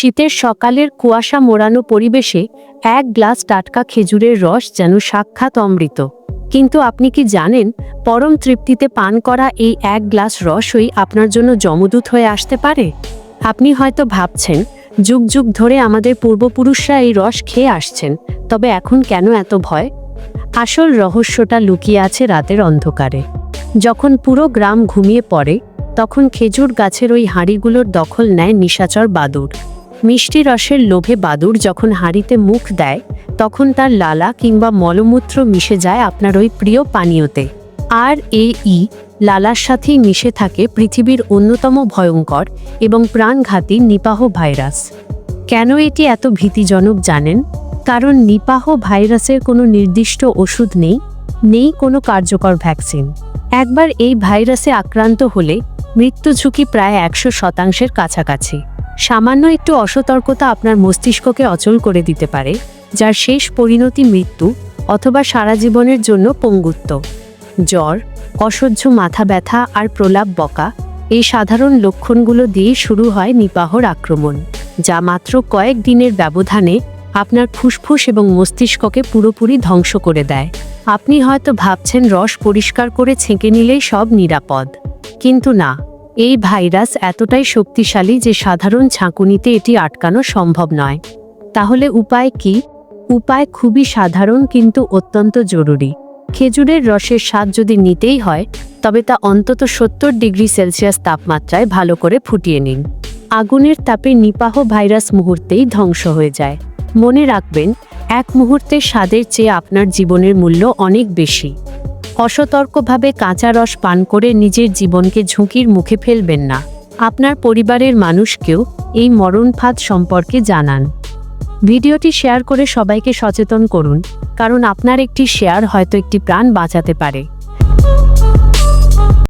শীতের সকালের কুয়াশা মোড়ানো পরিবেশে এক গ্লাস টাটকা খেজুরের রস যেন সাক্ষাৎ অমৃত। কিন্তু আপনি কি জানেন, পরম তৃপ্তিতে পান করা এই এক গ্লাস রসই আপনার জন্য যমদূত হয়ে আসতে পারে। আপনি হয়তো ভাবছেন, যুগ যুগ ধরে আমাদের পূর্বপুরুষরা এই রস খেয়ে আসছেন, তবে এখন কেন এত ভয়? আসল রহস্যটা লুকিয়ে আছে রাতের অন্ধকারে। যখন পুরো গ্রাম ঘুমিয়ে পড়ে, তখন খেজুর গাছের ওই হাঁড়িগুলোর দখল নেয় নিশাচর বাদুড়। মিষ্টি রসের লোভে বাদুড় যখন হাঁড়িতে মুখ দেয়, তখন তার লালা কিংবা মলমূত্র মিশে যায় আপনার ওই প্রিয় পানীয়তে। আর এই লালার সাথেই মিশে থাকে পৃথিবীর অন্যতম ভয়ঙ্কর এবং প্রাণঘাতী নিপাহ ভাইরাস। কেন এটি এত ভীতিজনক জানেন? কারণ নিপাহ ভাইরাসের কোনো নির্দিষ্ট ওষুধ নেই কোনো কার্যকর ভ্যাকসিন। একবার এই ভাইরাসে আক্রান্ত হলে মৃত্যু ঝুঁকি প্রায় 100% কাছাকাছি। সামান্য একটু অসতর্কতা আপনার মস্তিষ্ককে অচল করে দিতে পারে, যার শেষ পরিণতি মৃত্যু অথবা সারা জীবনের জন্য পঙ্গুত্ব। জ্বর, অসহ্য মাথা ব্যথা আর প্রলাপ বকা, এই সাধারণ লক্ষণগুলো দিয়ে শুরু হয় নিপাহর আক্রমণ, যা মাত্র কয়েক দিনের ব্যবধানে আপনার ফুসফুস এবং মস্তিষ্ককে পুরোপুরি ধ্বংস করে দেয়। আপনি হয়তো ভাবছেন রস পরিষ্কার করে ছেঁকে নিলেই সব নিরাপদ, কিন্তু না। এই ভাইরাস এতটাই শক্তিশালী যে সাধারণ ছাঁকুনিতে এটি আটকানো সম্ভব নয়। তাহলে উপায় কি? উপায় খুবই সাধারণ কিন্তু অত্যন্ত জরুরি। খেজুরের রসের স্বাদ যদি নিতেই হয়, তবে তা অন্তত 70 ডিগ্রি সেলসিয়াস তাপমাত্রায় ভালো করে ফুটিয়ে নিন। আগুনের তাপে নিপাহ ভাইরাস মুহূর্তেই ধ্বংস হয়ে যায়। মনে রাখবেন, এক মুহূর্তের স্বাদের চেয়ে আপনার জীবনের মূল্য অনেক বেশি। অসতর্কভাবে কাঁচা রস পান করে নিজের জীবনকে ঝুঁকির মুখে ফেলবেন না। আপনার পরিবারের মানুষকেও এই মরণফাঁদ সম্পর্কে জানান। ভিডিওটি শেয়ার করে সবাইকে সচেতন করুন, কারণ আপনার একটি শেয়ার হয়তো একটি প্রাণ বাঁচাতে পারে।